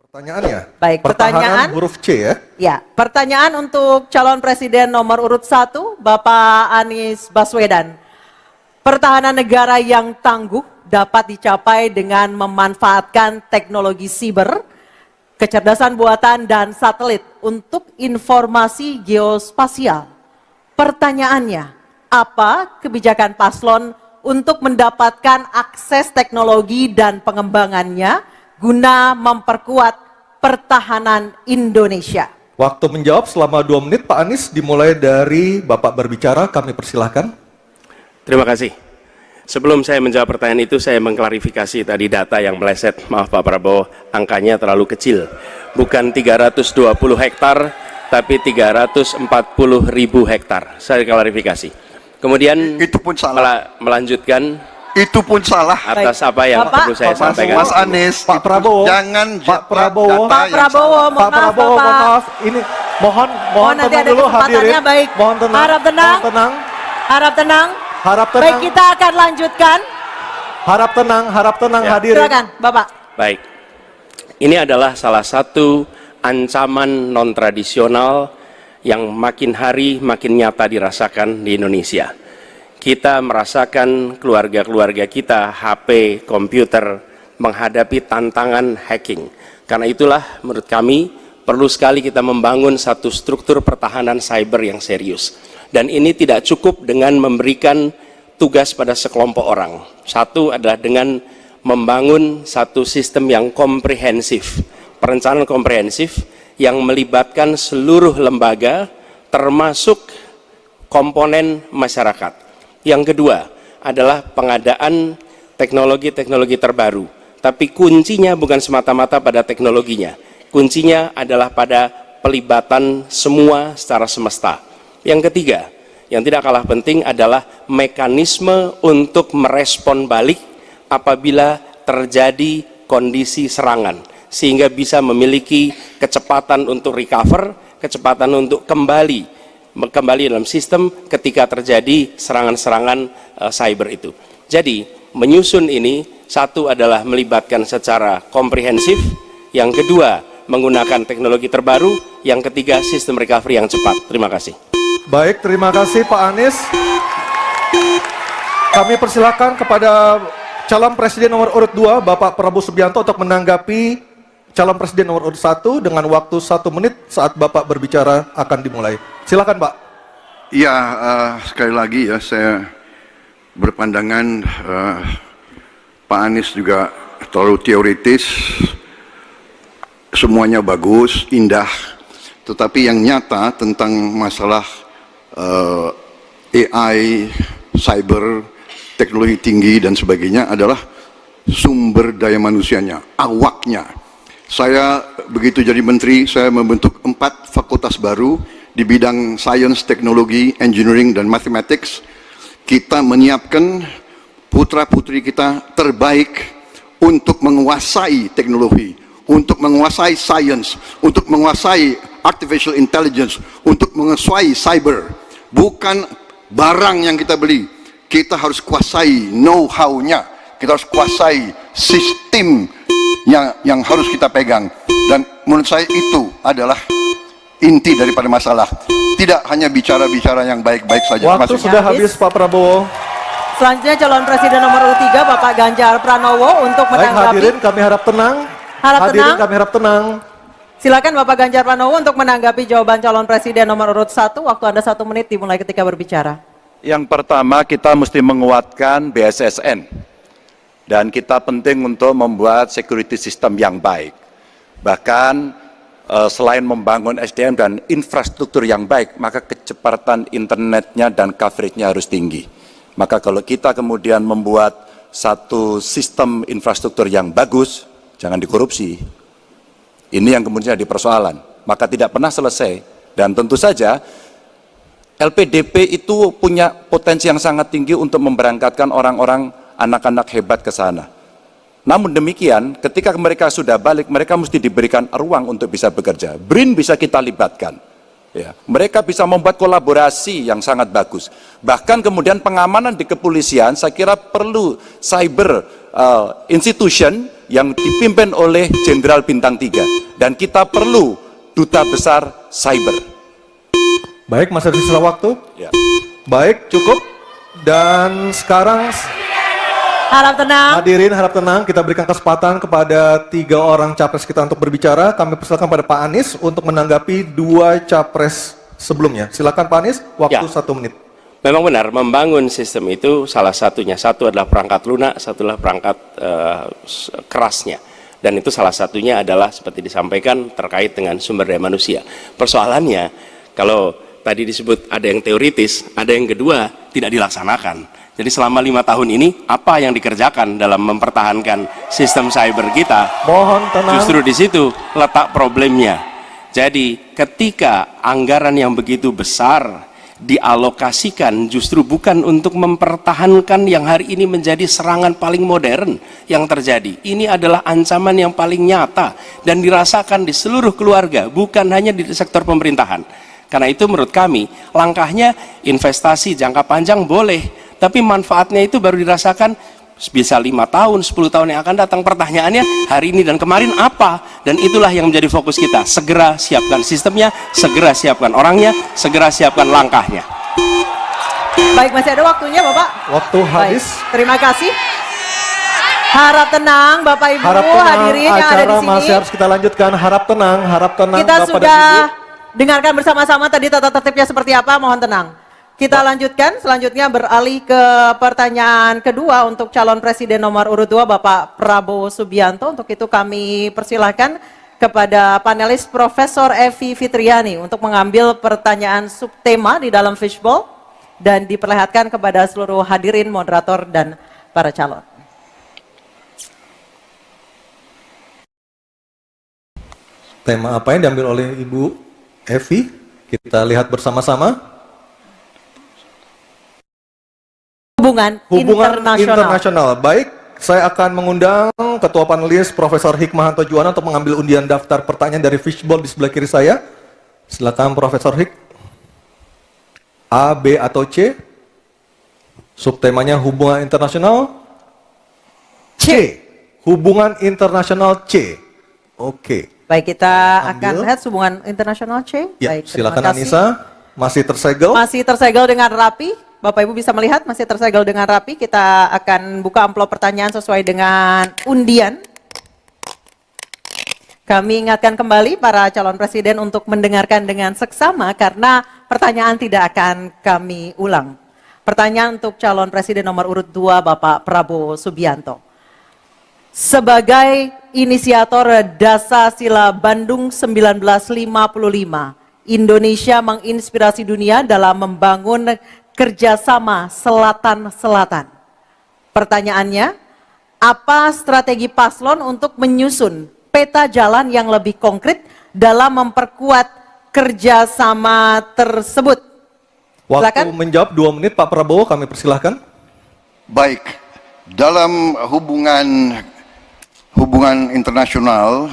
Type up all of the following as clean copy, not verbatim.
Pertanyaannya? Baik, pertanyaan huruf C ya? Ya, pertanyaan untuk calon presiden nomor urut 1, Bapak Anies Baswedan. Pertahanan negara yang tangguh dapat dicapai dengan memanfaatkan teknologi siber, kecerdasan buatan, dan satelit untuk informasi geospasial. Pertanyaannya, apa kebijakan paslon untuk mendapatkan akses teknologi dan pengembangannya guna memperkuat pertahanan Indonesia? Waktu menjawab selama 2 menit, Pak Anies, dimulai dari Bapak berbicara, kami persilahkan. Terima kasih. Sebelum saya menjawab pertanyaan itu, saya mengklarifikasi tadi data yang meleset. Maaf Pak Prabowo, angkanya terlalu kecil. Bukan 320 hektar, tapi 340.000 hektar. Saya klarifikasi. Kemudian itu pun salah. Melanjutkan. Itu pun salah. Atas apa yang perlu saya sampaikan. Mas Anies, Pak Prabowo, jangan Pak Prabowo, Pak Prabowo, Pak Prabowo, mohon maaf, ini mohon nanti tenang ada dulu kesempatannya, hadirin. baik. Mohon tenang. Harap tenang. Mohon tenang. Harap tenang. Harap tenang. Baik, kita akan lanjutkan. Harap tenang Ya. hadirin. Silakan, Bapak. Baik. Ini adalah salah satu ancaman non-tradisional yang makin hari makin nyata dirasakan di Indonesia. Kita merasakan keluarga-keluarga kita, HP, komputer, menghadapi tantangan hacking. Karena itulah menurut kami perlu sekali kita membangun satu struktur pertahanan cyber yang serius. Dan ini tidak cukup dengan memberikan tugas pada sekelompok orang. Satu adalah dengan membangun satu sistem yang komprehensif, perencanaan komprehensif yang melibatkan seluruh lembaga termasuk komponen masyarakat. Yang kedua adalah pengadaan teknologi-teknologi terbaru. Tapi kuncinya bukan semata-mata pada teknologinya. Kuncinya adalah pada pelibatan semua secara semesta. Yang ketiga, yang tidak kalah penting adalah mekanisme untuk merespon balik apabila terjadi kondisi serangan. Sehingga bisa memiliki kecepatan untuk recover, kecepatan untuk kembali dalam sistem ketika terjadi serangan-serangan cyber itu. Jadi menyusun ini, satu adalah melibatkan secara komprehensif, yang kedua menggunakan teknologi terbaru, yang ketiga sistem recovery yang cepat. Terima kasih. Baik, terima kasih Pak Anies. Kami persilakan kepada calon presiden nomor urut 2, Bapak Prabowo Subianto, untuk menanggapi calon presiden nomor urut 1 dengan waktu 1 menit saat Bapak berbicara akan dimulai. Silakan Pak. Ya, sekali lagi ya, saya berpandangan Pak Anies juga terlalu teoritis. Semuanya bagus, indah, tetapi yang nyata tentang masalah AI, cyber, teknologi tinggi dan sebagainya adalah sumber daya manusianya, awaknya. Saya begitu jadi menteri, saya membentuk 4 fakultas baru di bidang sains, teknologi, engineering, dan mathematics. Kita menyiapkan putra-putri kita terbaik untuk menguasai teknologi, untuk menguasai sains, untuk menguasai artificial intelligence, untuk menguasai cyber. Bukan barang yang kita beli, kita harus kuasai know-how-nya, kita harus kuasai sistem yang harus kita pegang. Dan menurut saya itu adalah inti daripada masalah. Tidak hanya bicara-bicara yang baik-baik saja. Waktu sudah habis Pak Prabowo. Selanjutnya calon presiden nomor urut 3, Bapak Ganjar Pranowo, untuk Baik, menanggapi. hadirin kami harap tenang. Hadirin kami harap tenang. Silakan Bapak Ganjar Pranowo untuk menanggapi jawaban calon presiden nomor urut 1. Waktu Anda 1 menit dimulai ketika berbicara. Yang pertama, kita mesti menguatkan BSSN. Dan kita penting untuk membuat security system yang baik. Bahkan selain membangun SDM dan infrastruktur yang baik, maka kecepatan internetnya dan coveragenya harus tinggi. Maka kalau kita kemudian membuat satu sistem infrastruktur yang bagus, jangan dikorupsi. Ini yang kemudian jadi persoalan. Maka tidak pernah selesai. Dan tentu saja LPDP itu punya potensi yang sangat tinggi untuk memberangkatkan orang-orang, anak-anak hebat ke sana. Namun demikian, ketika mereka sudah balik, mereka mesti diberikan ruang untuk bisa bekerja. BRIN bisa kita libatkan. Ya, mereka bisa membuat kolaborasi yang sangat bagus. Bahkan kemudian pengamanan di kepolisian, saya kira perlu cyber institution yang dipimpin oleh Jenderal Bintang 3. Dan kita perlu duta besar cyber. Baik, masih ada sisa waktu. Ya. Baik, cukup. Dan sekarang Harap tenang. hadirin harap tenang, kita berikan kesempatan kepada 3 orang capres kita untuk berbicara. Kami persilakan pada Pak Anies untuk menanggapi 2 capres sebelumnya. Silakan Pak Anies, waktu Ya. 1 menit. Memang benar, membangun sistem itu salah satunya. Satu adalah perangkat lunak, satu adalah perangkat kerasnya. Dan itu salah satunya adalah seperti disampaikan terkait dengan sumber daya manusia. Persoalannya, kalau tadi disebut ada yang teoritis, ada yang kedua tidak dilaksanakan. Jadi selama 5 tahun ini, apa yang dikerjakan dalam mempertahankan sistem cyber kita? Mohon tenang. Justru di situ letak problemnya. Jadi ketika anggaran yang begitu besar dialokasikan justru bukan untuk mempertahankan yang hari ini menjadi serangan paling modern yang terjadi. Ini adalah ancaman yang paling nyata dan dirasakan di seluruh keluarga, bukan hanya di sektor pemerintahan. Karena itu menurut kami, langkahnya investasi jangka panjang boleh, tapi manfaatnya itu baru dirasakan bisa 5 tahun, 10 tahun yang akan datang. Pertanyaannya hari ini dan kemarin apa? Dan itulah yang menjadi fokus kita. Segera siapkan sistemnya, segera siapkan orangnya, segera siapkan langkahnya. Baik, masih ada waktunya Bapak. Waktu habis. Baik, terima kasih. Harap tenang Bapak Ibu Harap tenang, hadirin yang ada di acara sini. masih harus kita lanjutkan. Harap tenang Kita Bapak sudah dan Ibu. dengarkan bersama-sama tadi tata tertibnya seperti apa, mohon tenang. Kita lanjutkan, selanjutnya beralih ke pertanyaan kedua untuk calon presiden nomor urut 2 Bapak Prabowo Subianto. Untuk itu kami persilahkan kepada panelis Profesor Evi Fitriani untuk mengambil pertanyaan subtema di dalam fishbowl dan diperlihatkan kepada seluruh hadirin, moderator, dan para calon. Tema apa yang diambil oleh Ibu Evi? Kita lihat bersama-sama. Hubungan internasional. Baik, saya akan mengundang Ketua Panelis Profesor Hikmahanto Juwana untuk mengambil undian daftar pertanyaan dari fishbowl di sebelah kiri saya. Silakan Profesor Hik. A, B, atau C? Subtemanya hubungan internasional. C. Hubungan internasional C. Oke. Baik, kita Ambil. akan lihat hubungan internasional C. Ya, Baik, silakan terima kasih. Anissa. Masih tersegel. Masih tersegel dengan rapi. Bapak Ibu bisa melihat masih tersegel dengan rapi. Kita akan buka amplop pertanyaan sesuai dengan undian. Kami ingatkan kembali para calon presiden untuk mendengarkan dengan seksama karena pertanyaan tidak akan kami ulang. Pertanyaan untuk calon presiden nomor urut 2 Bapak Prabowo Subianto. Sebagai inisiator Dasasila Bandung 1955, Indonesia menginspirasi dunia dalam membangun kerjasama selatan-selatan. Pertanyaannya, apa strategi paslon untuk menyusun peta jalan yang lebih konkret dalam memperkuat kerjasama tersebut? Waktu Silakan. menjawab 2 menit Pak Prabowo, kami persilahkan. Baik, dalam hubungan internasional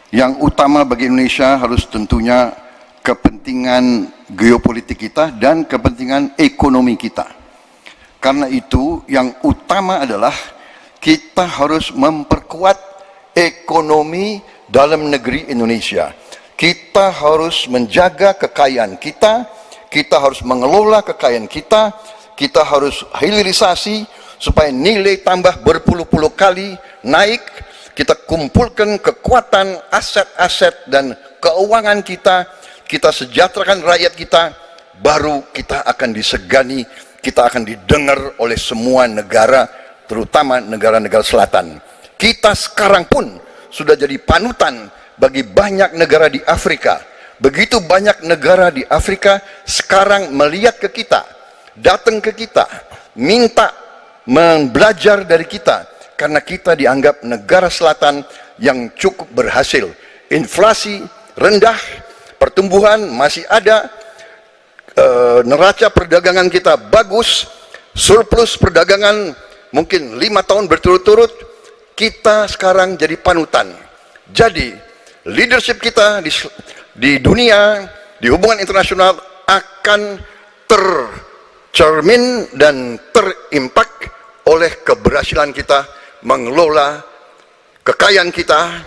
yang utama bagi Indonesia harus tentunya kepentingan geopolitik kita dan kepentingan ekonomi kita. Karena itu yang utama adalah kita harus memperkuat ekonomi dalam negeri Indonesia. Kita harus menjaga kekayaan kita, kita harus mengelola kekayaan kita, kita harus hilirisasi supaya nilai tambah berpuluh-puluh kali naik, kita kumpulkan kekuatan aset-aset dan keuangan kita sejahterakan rakyat kita, baru kita akan disegani, kita akan didengar oleh semua negara, terutama negara-negara selatan. Kita sekarang pun sudah jadi panutan bagi banyak negara di Afrika. Begitu banyak negara di Afrika sekarang melihat ke kita, datang ke kita, minta belajar dari kita, karena kita dianggap negara selatan yang cukup berhasil. Inflasi rendah, pertumbuhan masih ada, neraca perdagangan kita bagus, surplus perdagangan mungkin 5 tahun berturut-turut, kita sekarang jadi panutan. Jadi leadership kita di dunia, di hubungan internasional akan tercermin dan terimpak oleh keberhasilan kita mengelola kekayaan kita,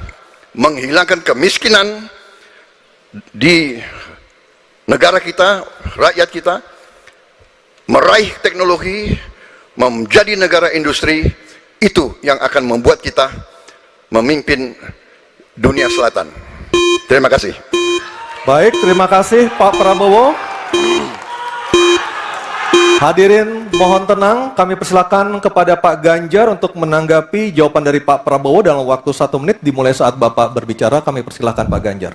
menghilangkan kemiskinan di negara kita, rakyat kita, meraih teknologi, menjadi negara industri, itu yang akan membuat kita memimpin dunia selatan. Terima kasih. Baik, terima kasih Pak Prabowo. Hadirin mohon tenang, kami persilakan kepada Pak Ganjar untuk menanggapi jawaban dari Pak Prabowo dalam waktu 1 menit dimulai saat Bapak berbicara. Kami persilakan Pak Ganjar.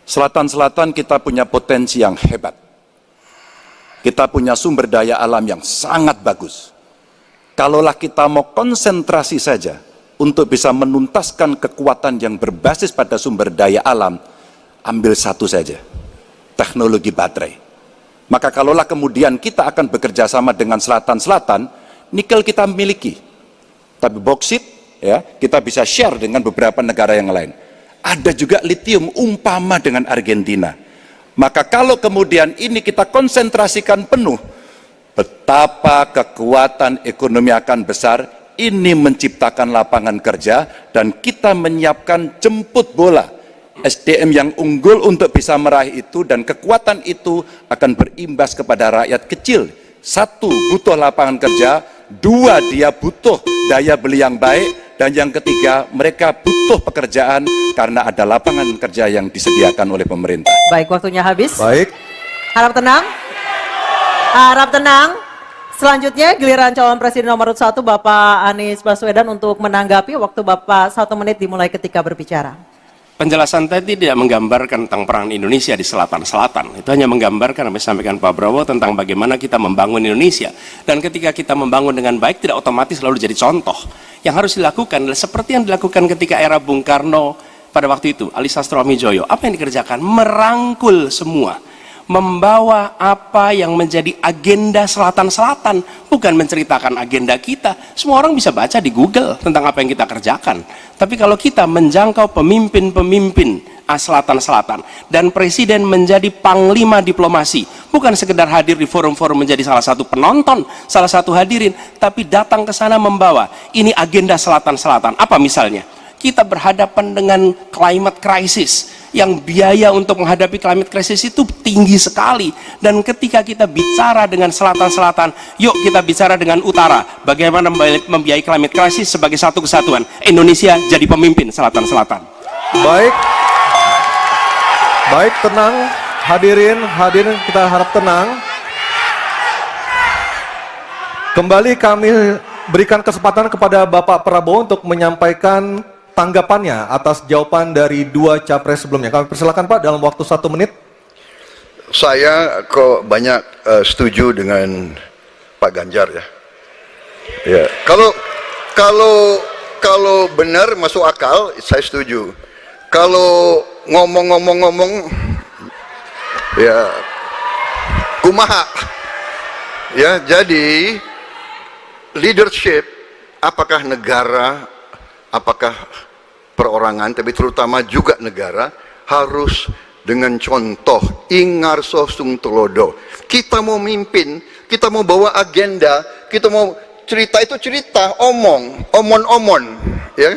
Selatan-selatan kita punya potensi yang hebat. Kita punya sumber daya alam yang sangat bagus. Kalaulah kita mau konsentrasi saja untuk bisa menuntaskan kekuatan yang berbasis pada sumber daya alam, ambil satu saja, teknologi baterai. Maka kalaulah kemudian kita akan bekerja sama dengan selatan-selatan, nikel kita miliki. Tapi boksit, ya, kita bisa share dengan beberapa negara yang lain. Ada juga litium umpama dengan Argentina. Maka kalau kemudian ini kita konsentrasikan penuh, betapa kekuatan ekonomi akan besar, ini menciptakan lapangan kerja, dan kita menyiapkan jemput bola SDM yang unggul untuk bisa meraih itu, dan kekuatan itu akan berimbas kepada rakyat kecil. 1, butuh lapangan kerja. 2, dia butuh daya beli yang baik. Dan yang ketiga, mereka butuh pekerjaan karena ada lapangan kerja yang disediakan oleh pemerintah. Baik, waktunya habis. Baik. Harap tenang. Harap tenang. Selanjutnya giliran calon presiden nomor 1 Bapak Anies Baswedan untuk menanggapi. Waktu Bapak 1 menit dimulai ketika berbicara. Penjelasan tadi tidak menggambarkan tentang peran Indonesia di selatan-selatan. Itu hanya menggambarkan apa yang disampaikan Pak Prabowo tentang bagaimana kita membangun Indonesia. Dan ketika kita membangun dengan baik, tidak otomatis selalu jadi contoh. Yang harus dilakukan adalah seperti yang dilakukan ketika era Bung Karno pada waktu itu, Ali Sastroamidjojo. Apa yang dikerjakan? Merangkul semua. Membawa apa yang menjadi agenda selatan-selatan, bukan menceritakan agenda kita. Semua orang bisa baca di Google tentang apa yang kita kerjakan. Tapi kalau kita menjangkau pemimpin-pemimpin selatan-selatan, dan presiden menjadi panglima diplomasi, bukan sekedar hadir di forum-forum menjadi salah satu penonton, salah satu hadirin, tapi datang ke sana membawa, ini agenda selatan-selatan. Apa misalnya? Kita berhadapan dengan climate crisis, yang biaya untuk menghadapi climate crisis itu tinggi sekali. Dan ketika kita bicara dengan selatan-selatan, yuk kita bicara dengan utara, bagaimana membiayai climate crisis sebagai satu kesatuan. Indonesia jadi pemimpin selatan-selatan. Baik. Baik, tenang. Hadirin kita harap tenang. Kembali kami berikan kesempatan kepada Bapak Prabowo untuk menyampaikan tanggapannya atas jawaban dari 2 capres sebelumnya. Kami persilakan Pak dalam waktu 1 menit. Saya kok banyak setuju dengan Pak Ganjar ya. Ya, kalau benar masuk akal, saya setuju. Kalau ngomong-ngomong ya kumaha. Ya, jadi leadership, apakah negara, apakah perorangan, tapi terutama juga negara, harus dengan contoh ingarso sung tulodo. Kita mau mimpin, kita mau bawa agenda, kita mau cerita, itu cerita, omon, ya.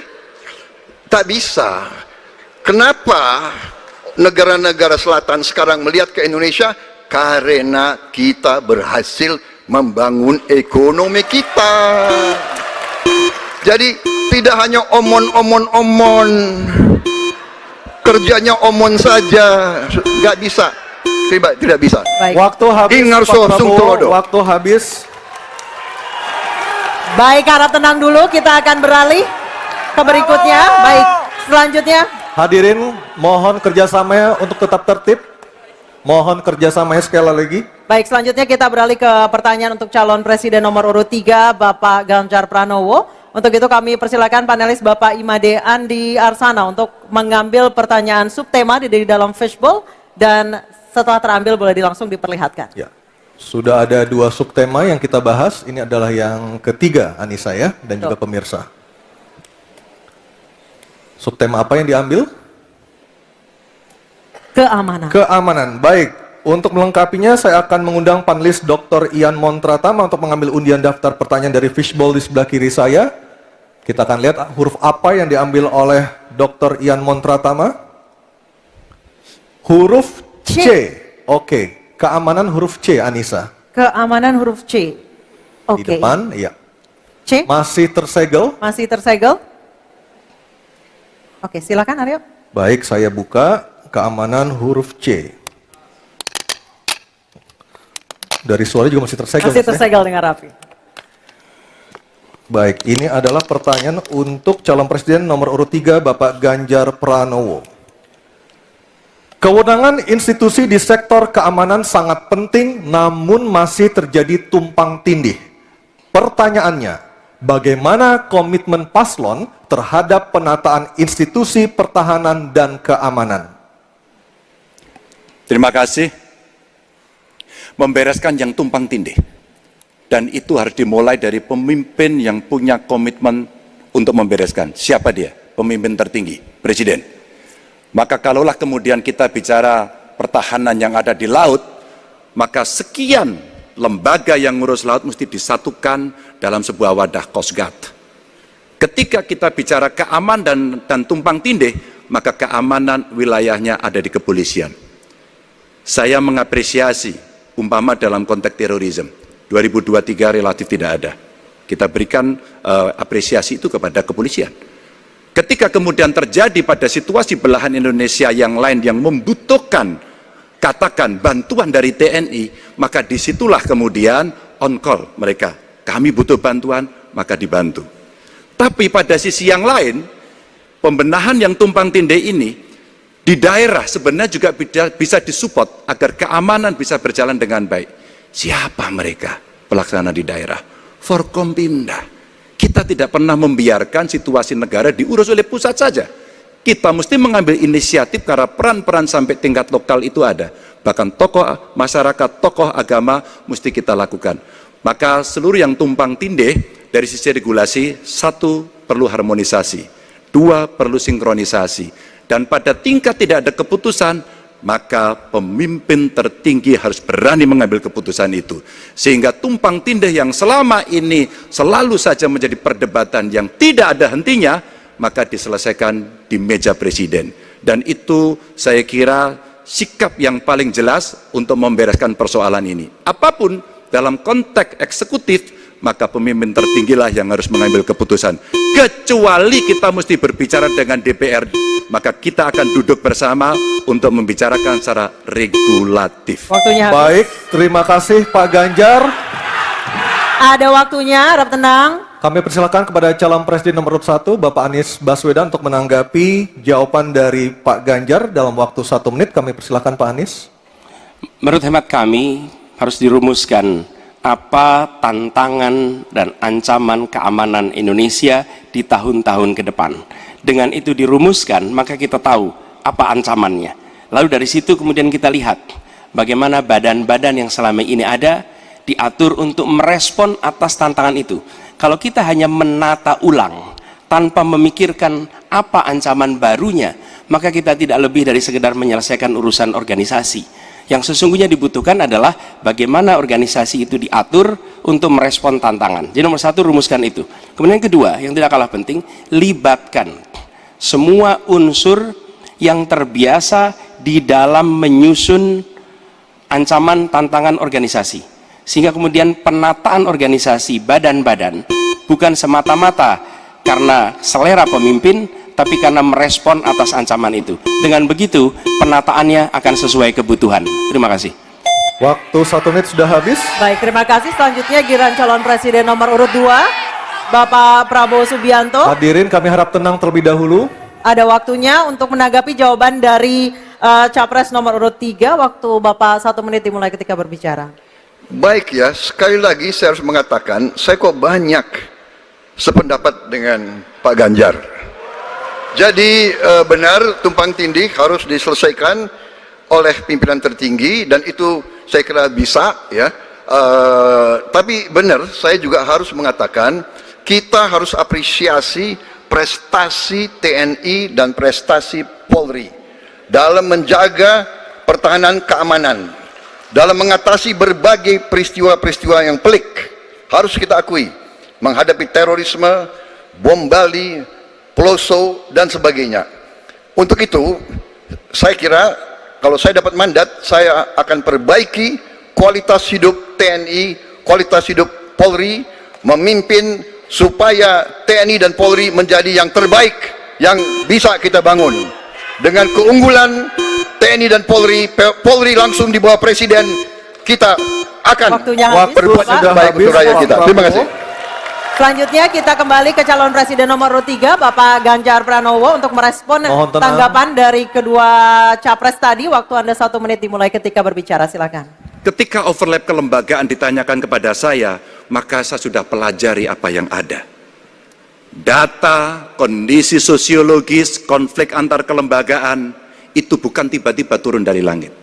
Tak bisa. Kenapa negara-negara selatan sekarang melihat ke Indonesia? Karena kita berhasil membangun ekonomi kita. Jadi tidak hanya omon, kerjanya omon saja, nggak bisa, tidak bisa. Baik. Waktu habis Ingarso Pak sung Prabowo, tulodo. waktu habis. Baik, harap tenang dulu. Kita akan beralih ke berikutnya. Baik, selanjutnya. Hadirin mohon kerjasamanya untuk tetap tertib. Mohon kerjasamanya sekali lagi. Baik, selanjutnya kita beralih ke pertanyaan untuk calon presiden nomor urut 3, Bapak Ganjar Pranowo. Untuk itu kami persilakan panelis Bapak Imade Andi Arsana untuk mengambil pertanyaan subtema di dalam fishbowl, dan setelah terambil boleh langsung diperlihatkan. Ya, sudah ada 2 subtema yang kita bahas. Ini adalah yang ketiga, Anissa ya, dan juga pemirsa. Subtema apa yang diambil? Keamanan. Keamanan. Baik, untuk melengkapinya saya akan mengundang panelis Dr. Ian Montratama untuk mengambil undian daftar pertanyaan dari fishbowl di sebelah kiri saya. Kita akan lihat huruf apa yang diambil oleh Dr. Ian Montratama. Huruf C. Oke, keamanan huruf C, Anissa. Keamanan huruf C. Di Oke. depan, iya. C Masih tersegel. masih tersegel. Oke, silakan Aryo. Baik, saya buka keamanan huruf C. Dari suara juga masih tersegel. Masih Mas, ya? tersegel dengan rapi. Baik, ini adalah pertanyaan untuk calon presiden nomor urut 3, Bapak Ganjar Pranowo. Kewenangan institusi di sektor keamanan sangat penting, namun masih terjadi tumpang tindih. Pertanyaannya, bagaimana komitmen paslon terhadap penataan institusi pertahanan dan keamanan? Terima kasih. Membereskan yang tumpang tindih. Dan itu harus dimulai dari pemimpin yang punya komitmen untuk membereskan. Siapa dia? Pemimpin tertinggi, Presiden. Maka kalaulah kemudian kita bicara pertahanan yang ada di laut, maka sekian lembaga yang ngurus laut mesti disatukan dalam sebuah wadah Coast Guard. Ketika kita bicara keamanan dan tumpang tindih, maka keamanan wilayahnya ada di kepolisian. Saya mengapresiasi, umpama dalam konteks terorisme, 2023 relatif tidak ada. Kita berikan apresiasi itu kepada kepolisian. Ketika kemudian terjadi pada situasi belahan Indonesia yang lain yang membutuhkan, katakan bantuan dari TNI, maka disitulah kemudian on call mereka. Kami butuh bantuan, maka dibantu. Tapi pada sisi yang lain, pembenahan yang tumpang tindih ini, di daerah sebenarnya juga bisa disupport agar keamanan bisa berjalan dengan baik. Siapa mereka pelaksana di daerah? Forkompimda. Kita tidak pernah membiarkan situasi negara diurus oleh pusat saja. Kita mesti mengambil inisiatif karena peran-peran sampai tingkat lokal itu ada. Bahkan tokoh masyarakat, tokoh agama mesti kita lakukan. Maka seluruh yang tumpang tindih dari sisi regulasi, satu perlu harmonisasi, dua perlu sinkronisasi. Dan pada tingkat tidak ada keputusan, maka pemimpin tertinggi harus berani mengambil keputusan itu. Sehingga tumpang tindih yang selama ini selalu saja menjadi perdebatan yang tidak ada hentinya, maka diselesaikan di meja presiden. Dan itu saya kira sikap yang paling jelas untuk membereskan persoalan ini. Apapun dalam konteks eksekutif, maka pemimpin tertinggilah yang harus mengambil keputusan. Kecuali kita mesti berbicara dengan DPR, maka kita akan duduk bersama untuk membicarakan secara regulatif. Waktunya habis. Baik, terima kasih Pak Ganjar. Ada waktunya, harap tenang. Kami persilakan kepada calon presiden nomor urut 1, Bapak Anies Baswedan untuk menanggapi jawaban dari Pak Ganjar dalam waktu 1 menit. Kami persilakan Pak Anies. Menurut hemat kami harus dirumuskan apa tantangan dan ancaman keamanan Indonesia di tahun-tahun ke depan. Dengan itu dirumuskan, maka kita tahu apa ancamannya. Lalu dari situ kemudian kita lihat bagaimana badan-badan yang selama ini ada diatur untuk merespon atas tantangan itu. Kalau kita hanya menata ulang tanpa memikirkan apa ancaman barunya, maka kita tidak lebih dari sekedar menyelesaikan urusan organisasi. Yang sesungguhnya dibutuhkan adalah bagaimana organisasi itu diatur untuk merespon tantangan. Jadi nomor 1, rumuskan itu. Kemudian yang kedua, yang tidak kalah penting, libatkan semua unsur yang terbiasa di dalam menyusun ancaman tantangan organisasi. Sehingga kemudian penataan organisasi badan-badan bukan semata-mata karena selera pemimpin, tapi karena merespon atas ancaman itu. Dengan begitu, penataannya akan sesuai kebutuhan. Terima kasih. Waktu 1 menit sudah habis. Baik, terima kasih. Selanjutnya giliran calon presiden nomor urut 2, Bapak Prabowo Subianto. Hadirin, kami harap tenang terlebih dahulu. Ada waktunya untuk menanggapi jawaban dari Capres nomor urut 3. Waktu Bapak 1 menit dimulai ketika berbicara. Baik ya, sekali lagi saya harus mengatakan, saya kok banyak sependapat dengan Pak Ganjar. Jadi benar tumpang tindih harus diselesaikan oleh pimpinan tertinggi dan itu saya kira bisa ya. Tapi benar saya juga harus mengatakan kita harus apresiasi prestasi TNI dan prestasi Polri dalam menjaga pertahanan keamanan, dalam mengatasi berbagai peristiwa-peristiwa yang pelik. Harus kita akui, menghadapi terorisme, bom Bali, Peloso, dan sebagainya. Untuk itu, saya kira kalau saya dapat mandat, saya akan perbaiki kualitas hidup TNI, kualitas hidup Polri, memimpin supaya TNI dan Polri menjadi yang terbaik yang bisa kita bangun. Dengan keunggulan TNI dan Polri, Polri langsung di bawah Presiden, kita akan Waktunya habis, berbuat Bapak. yang terbaik untuk rakyat kita. Terima kasih. Selanjutnya kita kembali ke calon presiden nomor urut 3, Bapak Ganjar Pranowo, untuk merespon Mohon tenang. tanggapan dari kedua capres tadi. Waktu Anda 1 menit dimulai ketika berbicara, silakan. Ketika overlap kelembagaan ditanyakan kepada saya, maka saya sudah pelajari apa yang ada. Data, kondisi sosiologis, konflik antar kelembagaan, itu bukan tiba-tiba turun dari langit.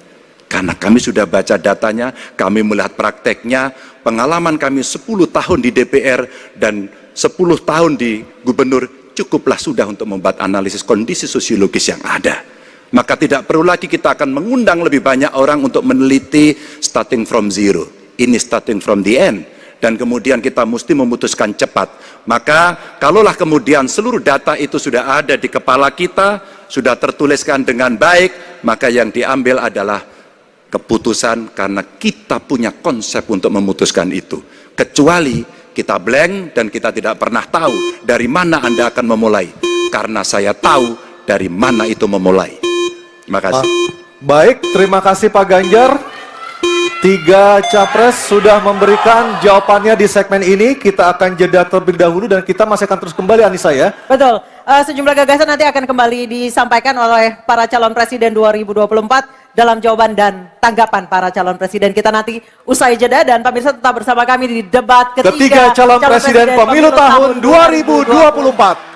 Karena kami sudah baca datanya, kami melihat prakteknya, pengalaman kami 10 tahun di DPR dan 10 tahun di gubernur, cukuplah sudah untuk membuat analisis kondisi sosiologis yang ada. Maka tidak perlu lagi kita akan mengundang lebih banyak orang untuk meneliti starting from zero. Ini starting from the end. Dan kemudian kita mesti memutuskan cepat. Maka kalaulah kemudian seluruh data itu sudah ada di kepala kita, sudah tertuliskan dengan baik, maka yang diambil adalah keputusan karena kita punya konsep untuk memutuskan itu. Kecuali kita blank dan kita tidak pernah tahu dari mana Anda akan memulai. Karena saya tahu dari mana itu memulai. Terima kasih. Baik, terima kasih Pak Ganjar. 3 capres sudah memberikan jawabannya di segmen ini. Kita akan jeda terlebih dahulu dan kita masih akan terus kembali, Anissa ya. Betul. Sejumlah gagasan nanti akan kembali disampaikan oleh para calon presiden 2024 dalam jawaban dan tanggapan para calon presiden. Kita nanti usai jeda, dan pemirsa tetap bersama kami di debat Ketiga calon presiden pemilu tahun 2024.